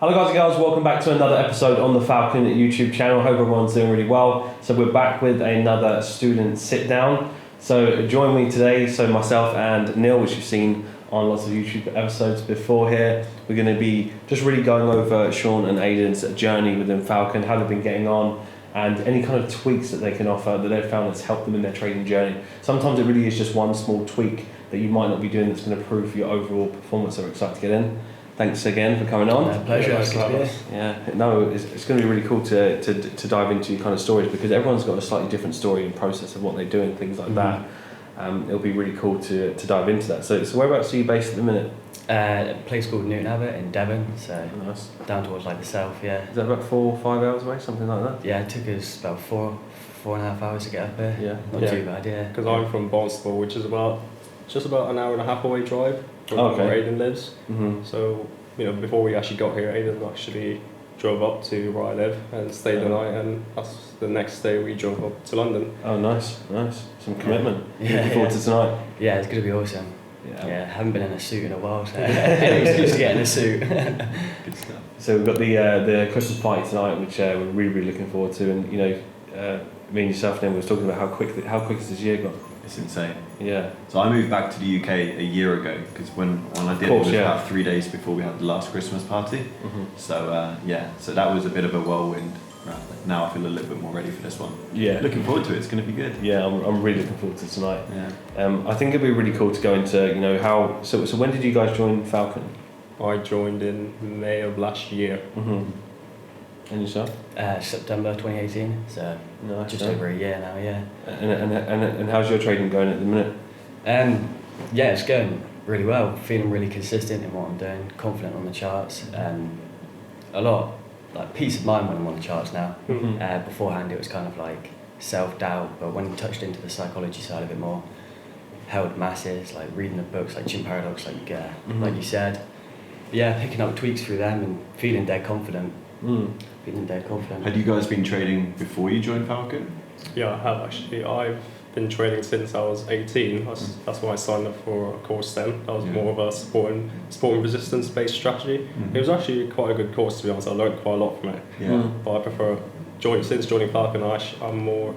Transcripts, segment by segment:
Hello guys and girls, welcome back to another episode on the Falcon YouTube channel. Hope everyone's doing really well. So we're back with another student sit down. So join me today, so myself and Neil, which you've seen on lots of YouTube episodes before here. We're going to be just really going over Sean and Aidan's journey within Falcon, how they've been getting on, and any kind of tweaks that they can offer that they've found that's helped them in their trading journey. Sometimes it really is just one small tweak that you might not be doing that's going to improve your overall performance. So we're excited to get in. Thanks again for coming on. Pleasure. It's going to be really cool to dive into kind of stories, because everyone's got a slightly different story and process of what they do and things like that. It'll be really cool to dive into that. So whereabouts are you based at the minute? A place called Newton Abbot in Devon, so nice. Down towards like the south, yeah. Is that about 4 or 5 hours away, something like that? Yeah, it took us about four and a half hours to get up here. Yeah. Not too bad, yeah. Because I'm from Barnstable, which is just about an hour and a half away drive from where Aidan lives. Mm-hmm. So, before we actually got here, Aidan actually drove up to where I live and stayed the night, and that's the next day we drove up to London. Oh, nice. Some commitment. Yeah. Looking forward to tonight. Yeah, it's going to be awesome. Yeah, haven't been in a suit in a while, so any excuse to get in a suit. Good stuff. So we've got the Christmas party tonight, which we're really looking forward to, and me and yourself, Neil, we were talking about how quick has this year gone. It's insane. Yeah. So I moved back to the UK a year ago, because when I did, it was about 3 days before we had the last Christmas party. Mm-hmm. So so that was a bit of a whirlwind. Now I feel a little bit more ready for this one. Yeah. Looking forward to it. It's going to be good. Yeah, I'm really looking forward to tonight. Yeah. I think it'd be really cool to go into how. So when did you guys join Falcon? I joined in May of last year. Mm-hmm. And yourself? September 2018, so just over a year now, yeah. And how's your trading going at the minute? Yeah, it's going really well. Feeling really consistent in what I'm doing, confident on the charts. A lot like peace of mind when I'm on the charts now. Mm-hmm. Beforehand, it was kind of like self-doubt, but when you touched into the psychology side of it more, held masses, like reading the books like Gym Paradox, like you said. Yeah, picking up tweaks through them and feeling dead confident. Feeling dead confident. Had you guys been trading before you joined Falcon? Yeah, I have actually. I've been trading since I was 18. That's why I signed up for a course then. That was more of a support and resistance based strategy. It was actually quite a good course, to be honest. I learned quite a lot from it. Yeah. But I prefer, since joining Falcon, I'm more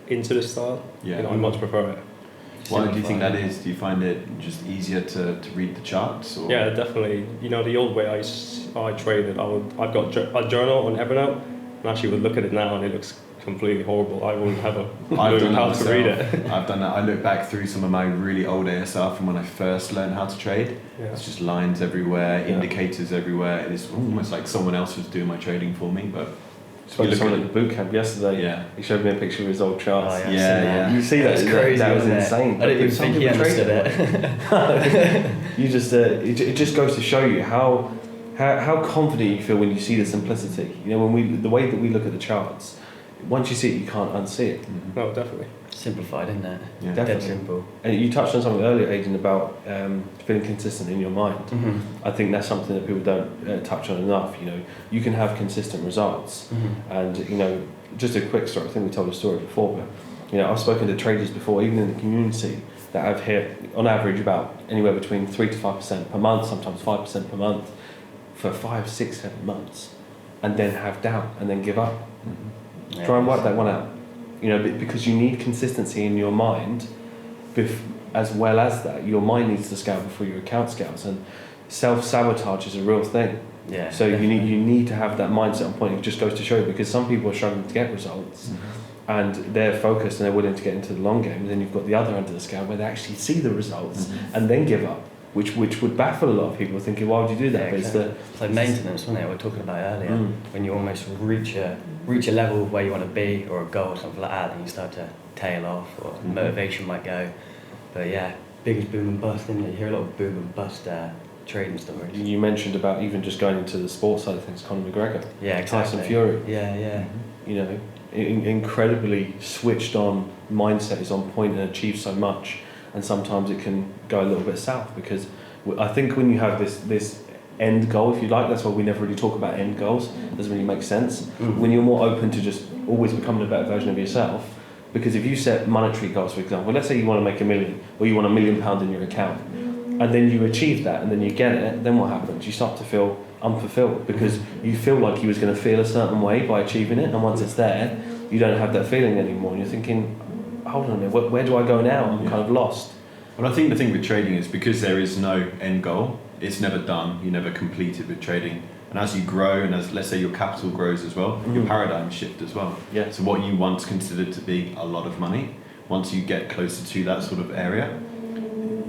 into this style. Yeah. I much prefer it. Why do you think that is? Do you find it just easier to read the charts? Or? Yeah, definitely. The old way I traded, I've got a journal on Evernote, and actually would look at it now and it looks completely horrible. I wouldn't have a clue how to read it. I've done that. I look back through some of my really old ASR from when I first learned how to trade. Yeah. It's just lines everywhere, indicators everywhere. It's almost like someone else was doing my trading for me, but Spoke to someone at the boot camp yesterday. Yeah. He showed me a picture of his old charts. Oh, yeah. You see that? It's crazy. That was insane. I didn't even think he understood it. You just it just goes to show you how confident you feel when you see the simplicity. The way that we look at the charts, once you see it, you can't unsee it. Mm-hmm. No, definitely. Simplified, isn't it? Yeah. Dead Definitely. simple. And you touched on something earlier, Aidan, about feeling consistent in your mind. Mm-hmm. I think that's something that people don't touch on enough. You can have consistent results, and just a quick story. I think we told a story before, but I've spoken to traders before, even in the community, that have hit on average about anywhere between 3 to 5% per month, sometimes 5% per month, for 5, 6, 7 months, and then have doubt and then give up. Mm-hmm. Yeah. Try and wipe that one out. Because you need consistency in your mind, as well as that, your mind needs to scout before your account scouts, and self-sabotage is a real thing. Yeah. So you need to have that mindset on point. It just goes to show, because some people are struggling to get results, and they're focused and they're willing to get into the long game. And then you've got the other end of the scale where they actually see the results and then give up, which would baffle a lot of people, thinking, why would you do that? Yeah, But exactly. It's like maintenance, wasn't it? We were talking about earlier. When you almost reach a level where you want to be, or a goal or something like that, then you start to tail off, or motivation might go. But yeah, biggest boom and bust, isn't it? You hear a lot of boom and bust trading stories. You mentioned about even just going into the sports side of things, Conor McGregor, Yeah, exactly. Tyson Fury. Yeah. Incredibly switched on mindset, is on point and achieves so much, and sometimes it can go a little bit south, because I think when you have this end goal, if you like, that's why we never really talk about end goals. It doesn't really make sense. When you're more open to just always becoming a better version of yourself, because if you set monetary goals, for example, let's say you want to make $1 million, or you want £1 million in your account, and then you achieve that, and then you get it, then what happens? You start to feel unfulfilled because you feel like you was going to feel a certain way by achieving it, and once it's there, you don't have that feeling anymore. And you're thinking, hold on a minute, where do I go now? I'm kind of lost. Well, I think the thing with trading is because there is no end goal, it's never done, you never completed with trading. And as you grow, and as let's say your capital grows as well, your paradigm shift as well. Yeah. So what you once considered to be a lot of money, once you get closer to that sort of area,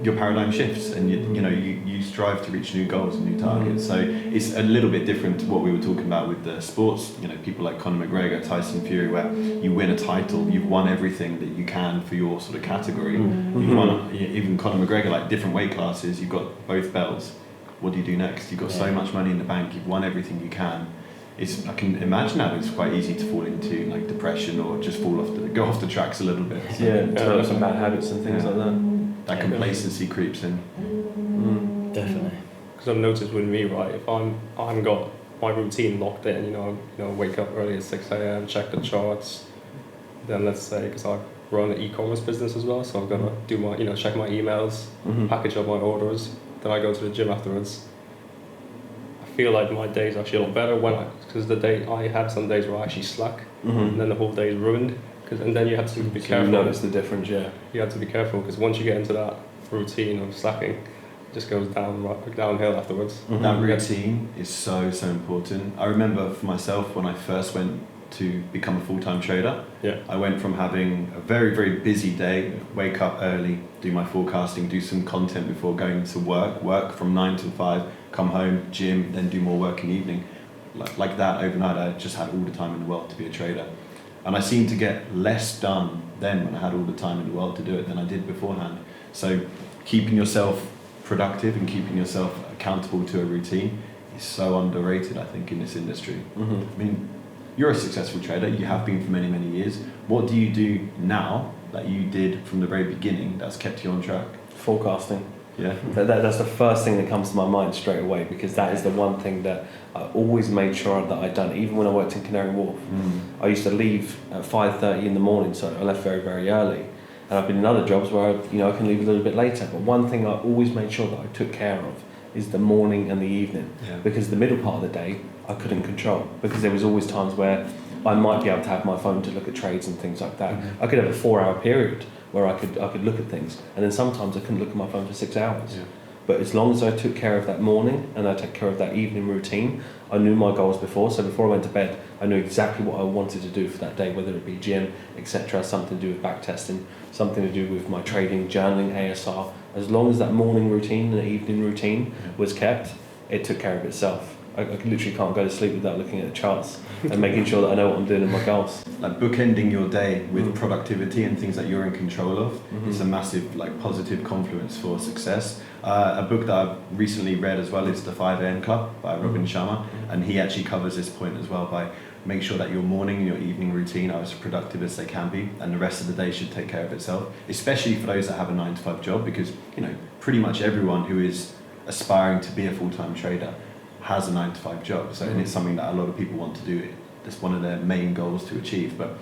your paradigm shifts, and you strive to reach new goals and new targets. So it's a little bit different to what we were talking about with the sports. People like Conor McGregor, Tyson Fury, where you win a title, you've won everything that you can for your sort of category. You've won, even Conor McGregor, like different weight classes, you've got both belts. What do you do next? You've got so much money in the bank, you've won everything you can. I can imagine that it's quite easy to fall into like depression or just go off the tracks a little bit. So, develop some bad habits and things like that. That complacency creeps in. Definitely. Because I've noticed with me, right, if I haven't got my routine locked in, wake up early at 6 a.m, check the charts, then let's say, because I run an e-commerce business as well, so I've got to do my, check my emails, package up my orders, then I go to the gym afterwards. I feel like my day's actually a lot better because I have some days where I actually slack, and then the whole day is ruined. And then you have to be careful. You notice the difference, yeah. You have to be careful because once you get into that routine of slacking, it just goes downhill afterwards. That routine is so important. I remember for myself when I first went to become a full-time trader, I went from having a very, very busy day, wake up early, do my forecasting, do some content before going to work from 9 to 5, come home, gym, then do more work in the evening. Like that overnight, I just had all the time in the world to be a trader. And I seemed to get less done then when I had all the time in the world to do it than I did beforehand. So keeping yourself productive and keeping yourself accountable to a routine is so underrated, I think, in this industry. I mean, you're a successful trader, you have been for many, many years. What do you do now that you did from the very beginning that's kept you on track? Forecasting. Yeah. That's the first thing that comes to my mind straight away, because that is the one thing that I always made sure that I'd done. Even when I worked in Canary Wharf, I used to leave at 5:30 in the morning, so I left very, very early. And I've been in other jobs where I can leave a little bit later. But one thing I always made sure that I took care of is the morning and the evening, because the middle part of the day I couldn't control, because there was always times where I might be able to have my phone to look at trades and things like that. I could have a 4-hour period where I could look at things, and then sometimes I couldn't look at my phone for 6 hours. But as long as I took care of that morning and I took care of that evening routine, I knew my goals before. So before I went to bed, I knew exactly what I wanted to do for that day, whether it be gym, etc., something to do with back testing, something to do with my trading, journaling, ASR. As long as that morning routine and the evening routine was kept, it took care of itself. I literally can't go to sleep without looking at the charts and making sure that I know what I'm doing in my goals. Like bookending your day with productivity and things that you're in control of is a massive positive confluence for success. A book that I've recently read as well is The 5 AM Club by Robin Sharma, and he actually covers this point as well by make sure that your morning and your evening routine are as productive as they can be, and the rest of the day should take care of itself, especially for those that have a 9-to-5 job, because pretty much everyone who is aspiring to be a full-time trader has a 9-to-5 job, so and it's something that a lot of people want to do. It's one of their main goals to achieve, but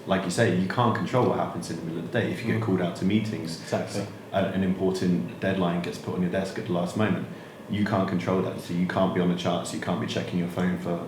like you say, you can't control what happens in the middle of the day. If you get called out to meetings, Exactly. An important deadline gets put on your desk at the last moment, you can't control that, so you can't be on the charts, you can't be checking your phone for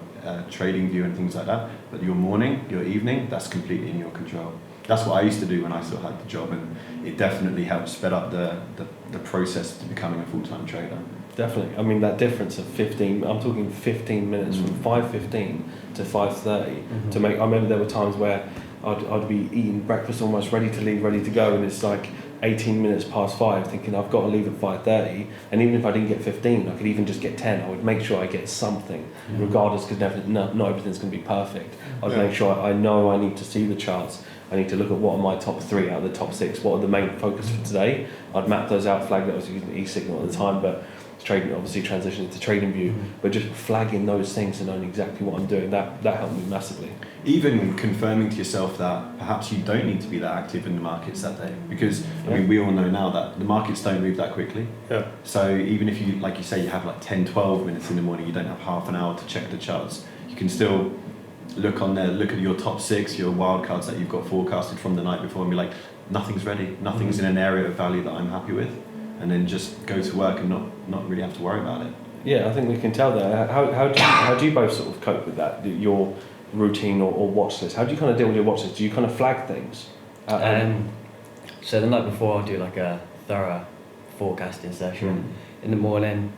trading view and things like that, but your morning, your evening, that's completely in your control. That's what I used to do when I still had the job, and it definitely helped sped up the process to becoming a full-time trader. Definitely. I mean, that difference of 15, I'm talking 15 minutes from 5:15 to 5:30 to make. I remember there were times where I'd be eating breakfast almost ready to leave, ready to go, and it's like 18 minutes past 5, thinking I've got to leave at 5:30, and even if I didn't get 15, I could even just get 10. I would make sure I get something, regardless, because not everything's going to be perfect. I'd make sure I know I need to see the charts. I need to look at what are my top 3 out of the top 6, what are the main focus for today. I'd map those out, flag that. I was using e-signal at the time, but trading obviously transitioned to trading view, but just flagging those things and knowing exactly what I'm doing, that helped me massively. Even confirming to yourself that perhaps you don't need to be that active in the markets that day, because I mean, we all know now that the markets don't move that quickly. So even if you, like you say, you have like 10-12 minutes in the morning, you don't have half an hour to check the charts, you can still look on there, look at your top 6, your wildcards that you've got forecasted from the night before, and be like, nothing's ready, nothing's in an area of value that I'm happy with, and then just go to work and not really have to worry about it. Yeah, I think we can tell that. How do you both sort of cope with that? Your routine or watch list? How do you kind of deal with your watch list? Do you kind of flag things? So the night before, I'll do like a thorough forecasting session. In the morning,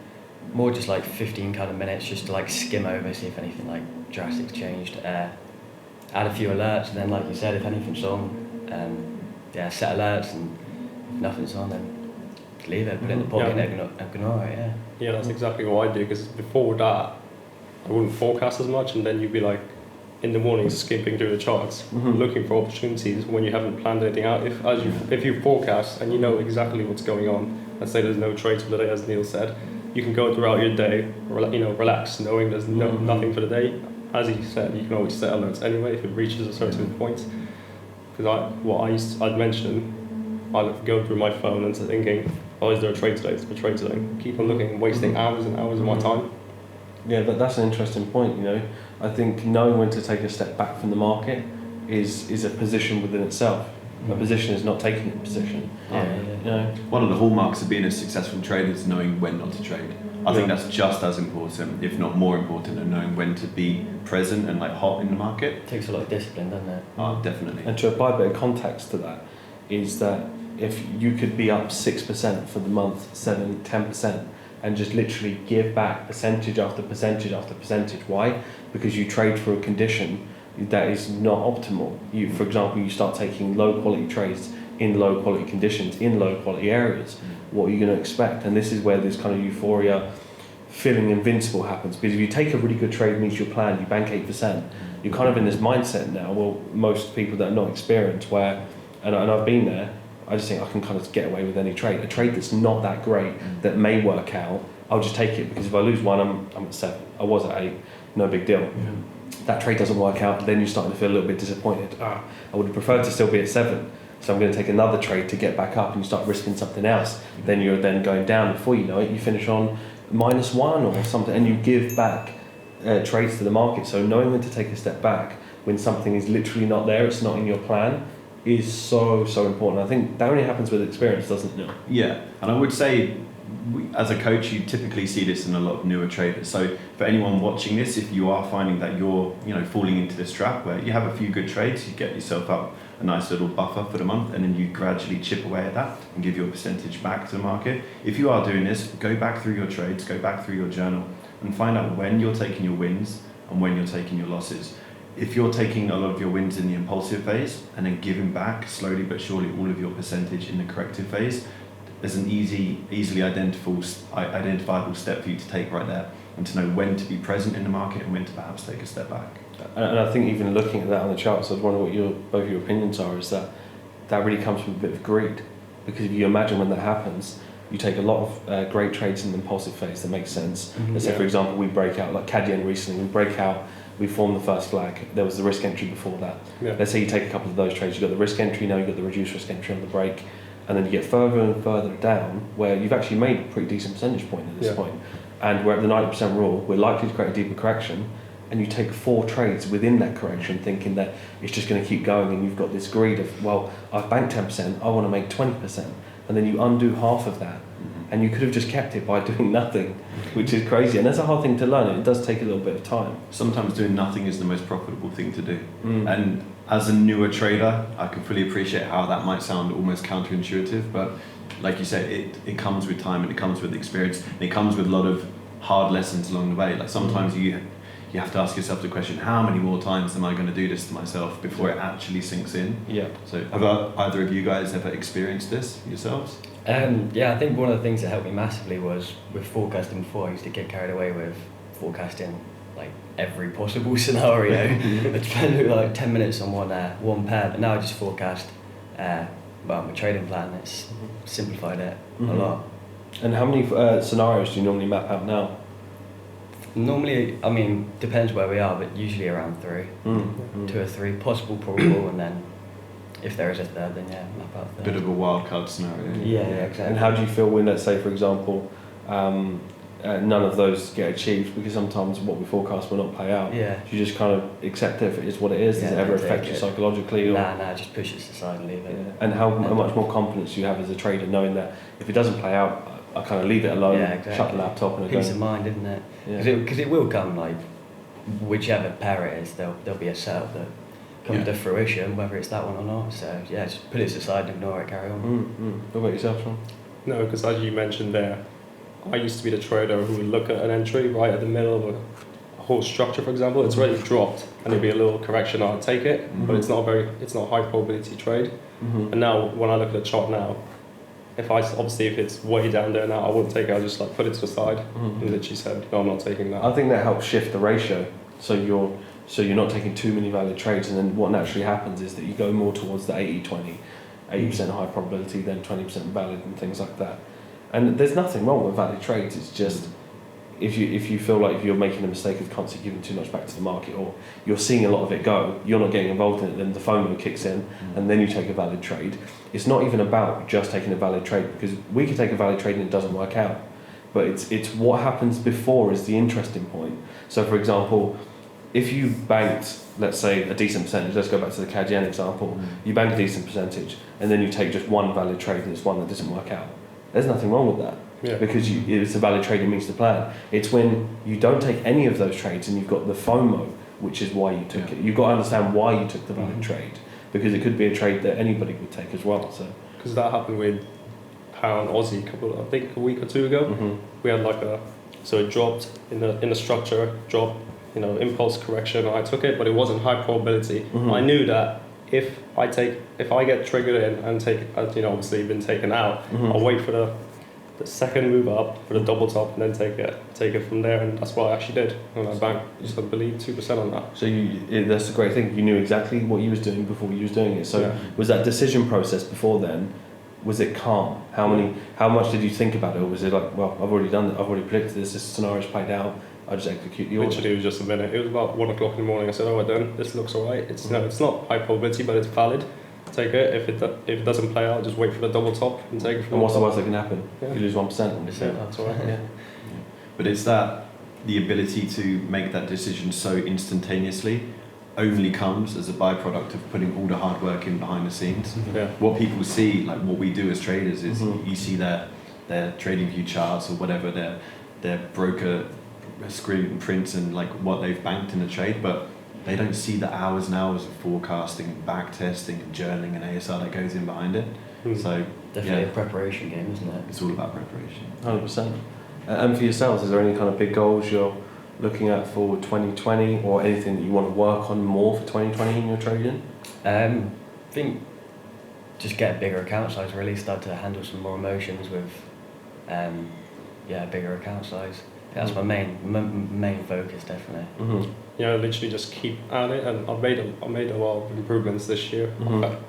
more just like 15 kind of minutes, just to like skim over, see if anything like drastic changed. Add a few alerts, and then like you said, if anything's on, set alerts, and if nothing's on, then leave it, put it in the pocket, and ignore it. Yeah. Yeah, that's exactly what I do, because before that, I wouldn't forecast as much, and then you'd be like, in the morning, skipping through the charts, looking for opportunities when you haven't planned anything out. If you forecast and you know exactly what's going on, let's say there's no trades for the day, as Neil said, you can go throughout your day, relax, knowing there's nothing for the day. As he said, you can always set alerts anyway if it reaches a certain point. Because I'd mention, I'd go through my phone and thinking, oh, is there a trade today? Is there a trade today? Keep on looking, wasting hours and hours of my time. Yeah, that's an interesting point. I think knowing when to take a step back from the market is a position within itself. A position is not taking a position. One of the hallmarks of being a successful trader is knowing when not to trade. I think that's just as important, if not more important, than knowing when to be present and like hot in the market. It takes a lot of discipline, doesn't it? Oh, definitely. And to apply a bit of context to that is that if you could be up 6% for the month, 7, 10%, and just literally give back percentage after percentage after percentage. Why? Because you trade for a condition that is not optimal. For example, you start taking low quality trades in low quality conditions, in low quality areas. What are you going to expect? And this is where this kind of euphoria, feeling invincible happens. Because if you take a really good trade, meets your plan, you bank 8%, you're kind of in this mindset now, well, most people that are not experienced, where, and I've been there, I just think I can kind of get away with any trade. A trade that's not that great, that may work out, I'll just take it, because if I lose one, I'm at 7. I was at 8, no big deal. That trade doesn't work out, then you're starting to feel a little bit disappointed. I would have preferred to still be at 7, so I'm going to take another trade to get back up, and you start risking something else. Then you're then going down. Before you know it, you finish on -1 or something, and you give back trades to the market. So knowing when to take a step back when something is literally not there, it's not in your plan, is so important. I think that only happens with experience, doesn't it? Yeah, and I would say, as a coach, you typically see this in a lot of newer traders. So for anyone watching this, if you are finding that you're falling into this trap where you have a few good trades, you get yourself up a nice little buffer for the month, and then you gradually chip away at that and give your percentage back to the market. If you are doing this, go back through your trades, go back through your journal, and find out when you're taking your wins and when you're taking your losses. If you're taking a lot of your wins in the impulsive phase and then giving back slowly but surely all of your percentage in the corrective phase, there's an easily identifiable step for you to take right there, and to know when to be present in the market and when to perhaps take a step back. And I think even looking at that on the charts, I was wondering what both your opinions are, is that really comes from a bit of greed. Because if you imagine when that happens, you take a lot of great trades in the impulsive phase that makes sense. Let's say, for example, we break out, like Cadien recently, we form the first flag, there was the risk entry before that. Let's say you take a couple of those trades, you've got the risk entry, now you've got the reduced risk entry on the break, and then you get further and further down where you've actually made a pretty decent percentage point at this point, and we're at the 90% rule, we're likely to create a deeper correction, and you take 4 trades within that correction thinking that it's just going to keep going, and you've got this greed of, well, I've banked 10%, I want to make 20%, and then you undo half of that, and you could have just kept it by doing nothing, which is crazy, and that's a hard thing to learn. It does take a little bit of time. Sometimes doing nothing is the most profitable thing to do. And as a newer trader, I can fully appreciate how that might sound almost counterintuitive, but like you said, it comes with time, and it comes with experience, and it comes with a lot of hard lessons along the way. Like sometimes you have to ask yourself the question, how many more times am I going to do this to myself before it actually sinks in? So have either of you guys ever experienced this yourselves? I think one of the things that helped me massively was with forecasting before. I used to get carried away with forecasting like every possible scenario. I'd spend like 10 minutes on one pair, but now I just forecast my trading plan. It's simplified it a lot. And how many scenarios do you normally map out now? Normally, I mean, depends where we are, but usually around 3. 2 or 3, possible, probable, and then if there is a third, then map out third. Bit of a wild card scenario. Yeah, exactly. And how do you feel when, let's say, for example, none of those get achieved, because sometimes what we forecast will not play out? Do you just kind of accept it if it is what it is? Does it ever affect you psychologically? Nah, just push it aside and leave it. And how much more confidence do you have as a trader knowing that if it doesn't play out, I kind of leave it alone, Yeah, exactly. shut the laptop and I Peace go. of mind, isn't it? Yeah. Because it will come, like, whichever pair it is, there'll be a setup that comes to fruition, whether it's that one or not. So yeah, just put it aside and ignore it, carry on. What about yourself, Sean? No, because as you mentioned there, I used to be the trader who would look at an entry right at the middle of a whole structure, for example. It's already dropped, and there'd be a little correction. I'd take it, but it's not a high probability trade. And now when I look at the chart now, if it's way down there now, I wouldn't take it. I'll just like put it to the side and literally said, no, I'm not taking that. I think that helps shift the ratio, so you're not taking too many valid trades, and then what naturally happens is that you go more towards the 80-20, 80% high probability, then 20% valid and things like that. And there's nothing wrong with valid trades. It's just if you feel like you're making a mistake of constantly giving too much back to the market, or you're seeing a lot of it go, you're not getting involved in it, then the FOMO kicks in, and then you take a valid trade. It's not even about just taking a valid trade, because we could take a valid trade and it doesn't work out. But it's what happens before is the interesting point. So for example, if you banked, let's say, a decent percentage, let's go back to the CAD yen example, you bank a decent percentage and then you take just one valid trade and it's one that doesn't work out. There's nothing wrong with that. Yeah. Because it's a valid trade, it means the plan. It's when you don't take any of those trades and you've got the FOMO, which is why you took it. You've got to understand why you took the valid trade, because it could be a trade that anybody would take as well. So because that happened with pound Aussie a week or two ago. We had so it dropped in the structure, impulse correction, and I took it, but it wasn't high probability. I knew that if I get triggered in and obviously been taken out, I'll wait for the second move up for the double top and then take it from there, and that's what I actually did. And I banked just I believe 2% on that. So that's the great thing. You knew exactly what you was doing before you was doing it. So was that decision process before then? Was it calm? How much did you think about it, or was it like, well, I've already done it. I've already predicted this. This scenario's played out. I just execute the order. Literally, it was just a minute. It was about 1 o'clock in the morning. I said, "Oh, then this looks alright. It's not high probability, but it's valid. Take it. If it doesn't play out, just wait for the double top and take it from. And what's the worst that can happen? Yeah. You lose 1%. That's alright. Yeah. But it's that the ability to make that decision so instantaneously only comes as a byproduct of putting all the hard work in behind the scenes. Yeah. What people see, like what we do as traders, is you see their trading view charts or whatever, their broker screen prints and like what they've banked in the trade, but they don't see the hours and hours of forecasting and back testing and journaling and ASR that goes in behind it. So definitely a preparation game, isn't it? It's all about preparation. 100%. And for yourselves, is there any kind of big goals you're looking at for 2020, or anything that you want to work on more for 2020 in your trading? I think just get a bigger account size, really start to handle some more emotions with bigger account size. That's my main focus, definitely. Literally just keep at it, and I've made a lot of improvements this year.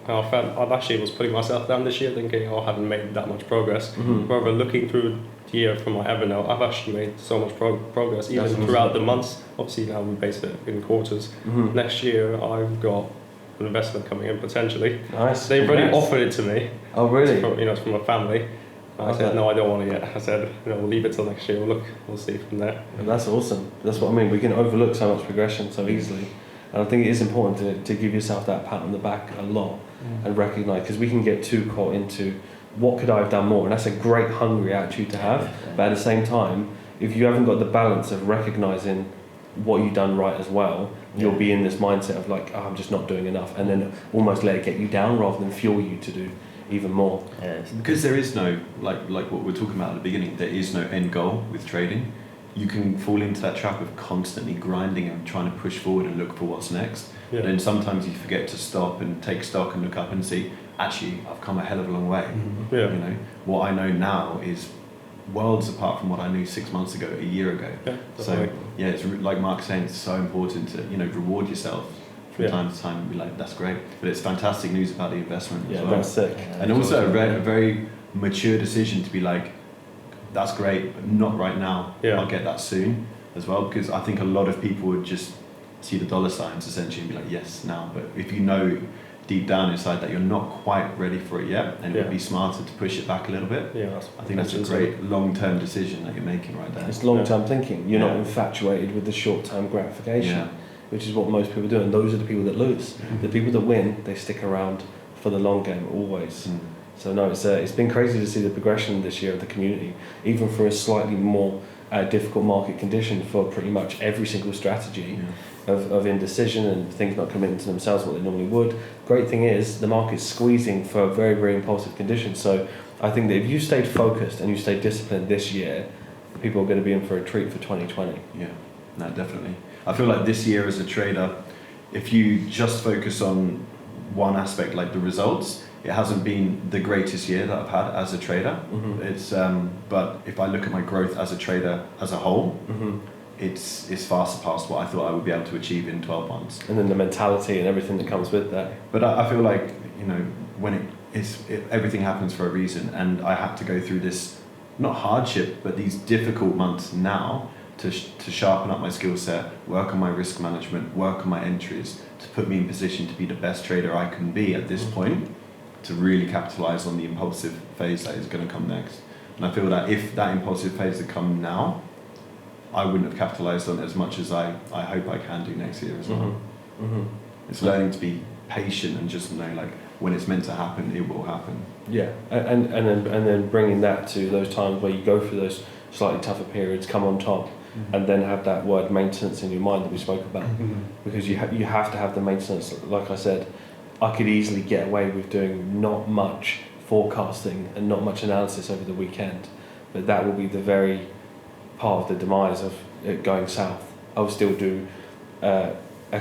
I've actually was putting myself down this year thinking, I haven't made that much progress. However, looking through the year from my Evernote, I've actually made so much progress, even throughout the months. Obviously now we base it in quarters. Next year I've got an investment coming in potentially. Nice. They've already offered it to me. Oh really? It's from a family. I said, no, I don't want it yet. I said, we'll leave it till next year. We'll see from there. And that's awesome. That's what I mean. We can overlook so much progression so easily. And I think it is important to give yourself that pat on the back a lot and recognise, because we can get too caught into what could I have done more. And that's a great hungry attitude to have. But at the same time, if you haven't got the balance of recognising what you've done right as well, you'll be in this mindset of like, I'm just not doing enough. And then almost let it get you down rather than fuel you to do even more. Because there is no, like what we're talking about at the beginning, there is no end goal with trading. You can fall into that trap of constantly grinding and trying to push forward and look for what's next. And then sometimes you forget to stop and take stock and look up and see, actually, I've come a hell of a long way. What I know now is worlds apart from what I knew 6 months ago, a year ago. It's like Mark's saying, it's so important to reward yourself from time to time and be like, that's great. But it's fantastic news about the investment as well. That's sick. And also a very mature decision to be like, that's great, but not right now. I'll get that soon as well, because I think a lot of people would just see the dollar signs essentially and be like, yes, now. But if you know deep down inside that you're not quite ready for it yet, and it would be smarter to push it back a little bit. I think that's a great long-term decision that you're making right there. It's long-term thinking. You're not infatuated with the short-term gratification, which is what most people do, and those are the people that lose. The people that win, they stick around for the long game always. So no, it's been crazy to see the progression this year of the community, even for a slightly more difficult market condition for pretty much every single strategy of indecision and things not committing to themselves what they normally would. Great thing is the market's squeezing for very, very impulsive conditions. So I think that if you stayed focused and you stayed disciplined this year, people are going to be in for a treat for 2020. Yeah, no, definitely. I feel like this year as a trader, if you just focus on one aspect like the results, it hasn't been the greatest year that I've had as a trader. Mm-hmm. It's but if I look at my growth as a trader as a whole, Mm-hmm. it's far surpassed what I thought I would be able to achieve in 12 months. And then the mentality and everything that comes with that. But I feel like, you know, when everything happens for a reason, and I had to go through this, not hardship, but these difficult months now to sharpen up my skill set, work on my risk management, work on my entries, to put me in position to be the best trader I can be at this point, to really capitalize on the impulsive phase that is going to come next. And I feel that if that impulsive phase had come now, I wouldn't have capitalized on it as much as I hope I can do next year as well. Mm-hmm. Mm-hmm. It's learning to be patient and just know, like, when it's meant to happen, it will happen. Yeah, and then bringing that to those times where you go through those slightly tougher periods, come on top, and then have that word maintenance in your mind that we spoke about, because you have to have the maintenance. Like I said, I could easily get away with doing not much forecasting and not much analysis over the weekend, but that will be the very part of the demise of it going south. I'll still do a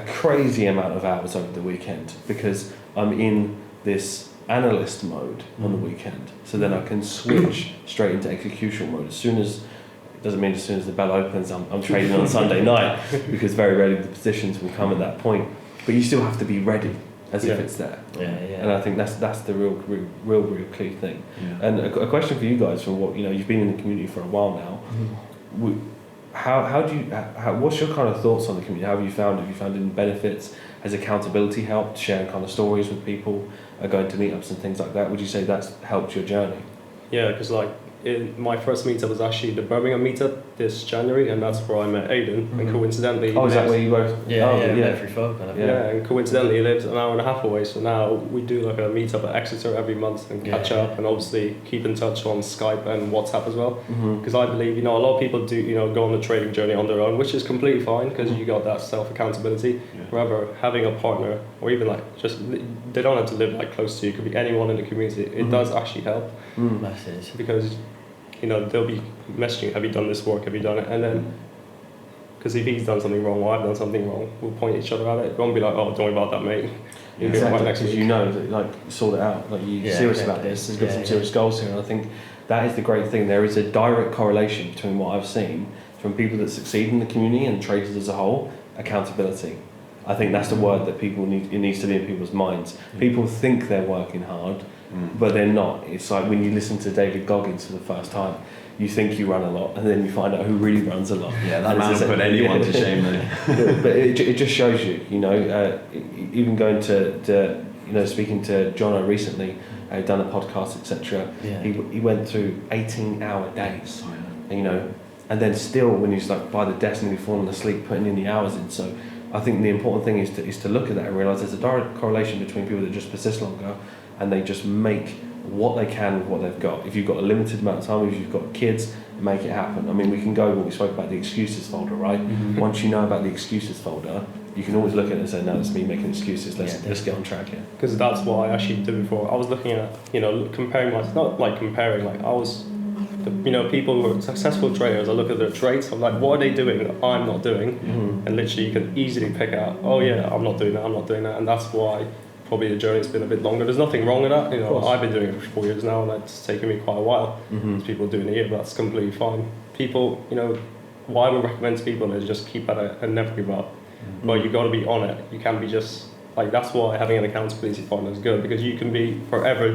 crazy amount of hours over the weekend because I'm in this analyst mode on the weekend, so then I can switch straight into execution mode as soon as the bell opens. I'm trading on Sunday night, because very rarely the positions will come at that point, but you still have to be ready as if it's there. And I think that's the real key thing. And a question for you guys, from what you've been in the community for a while now, what's your kind of thoughts on the community? How have you found any benefits? Has accountability helped? Sharing kind of stories with people, going to meetups and things like that, would you say that's helped your journey? Yeah, because my first meetup was actually the Birmingham meetup this January, and that's where I met Aidan. And coincidentally, is that where you both? Through Falcon. And coincidentally, he lives an hour and a half away. So now we do like a meetup at Exeter every month and catch up, and obviously keep in touch on Skype and WhatsApp as well. Because I believe a lot of people do go on the trading journey on their own, which is completely fine because you got that self accountability. However, having a partner, or even they don't have to live close to you. It could be anyone in the community. It does actually help. Because they'll be messaging, have you done this work, have you done it? And then, because if he's done something wrong or I've done something wrong, we'll point each other at it. It won't be like, oh, don't worry about that, mate. You'll be right next week. That sort it out, you're serious about this, there's got some serious goals here, and I think that is the great thing. There is a direct correlation between what I've seen from people that succeed in the community and traders as a whole: accountability. I think that's the word that it needs to be in people's minds. People think they're working hard, but they're not. It's like when you listen to David Goggins for the first time, you think you run a lot, and then you find out who really runs a lot. Yeah, that man will put anyone to shame though. But it just shows you, even going to speaking to Jono recently, done a podcast, etc. He went through 18-hour days, and then still when he's by the desk and he's falling asleep, putting in the hours in. So I think the important thing is to look at that and realise there's a direct correlation between people that just persist longer and they just make what they can with what they've got. If you've got a limited amount of time, if you've got kids, make it happen. I mean, we can go what we spoke about, the excuses folder, right? Once you know about the excuses folder, you can always look at it and say, no, it's me making excuses, let's get on track here. Because that's what I actually did before. I was looking at, comparing I was, people who are successful traders, I look at their traits, I'm like, what are they doing that I'm not doing? And literally you can easily pick out, oh yeah, I'm not doing that, and that's why probably the journey's been a bit longer. There's nothing wrong with that. I've been doing it for 4 years now, and it's taken me quite a while. There's people doing it here, but that's completely fine. People, what I would recommend to people is just keep at it and never give up. But you got to be on it. You can't be just that's why having an accountability partner is good, because you can be forever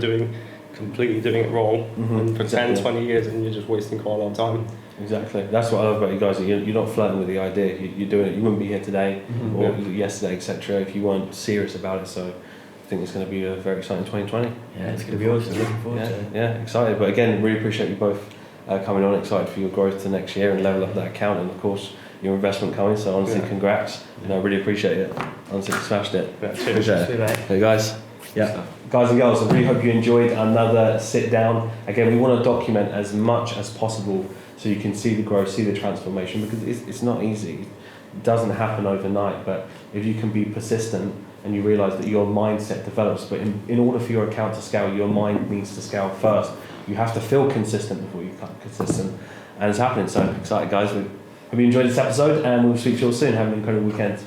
completely doing it wrong and for 10, 20 years, and you're just wasting quite a lot of time. Exactly. That's what I love about you guys. You're not flirting with the idea. You're doing it. You wouldn't be here today or yesterday, etc., if you weren't serious about it. So I think it's going to be a very exciting 2020. Yeah, it's going to be awesome. Looking forward to it. Yeah, excited. But again, really appreciate you both coming on. Excited for your growth to next year and level up that account, and of course your investment coming. So honestly, congrats. I really appreciate it. Honestly, smashed it. Yeah, appreciate it. Hey guys. Yeah. Guys and girls, I really hope you enjoyed another sit down. Again, we want to document as much as possible so you can see the growth, see the transformation, because it's not easy. It doesn't happen overnight, but if you can be persistent and you realise that your mindset develops, but in order for your account to scale, your mind needs to scale first. You have to feel consistent before you become consistent. And it's happening, so excited guys. Hope you enjoyed this episode, and we'll speak to you all soon. Have an incredible weekend.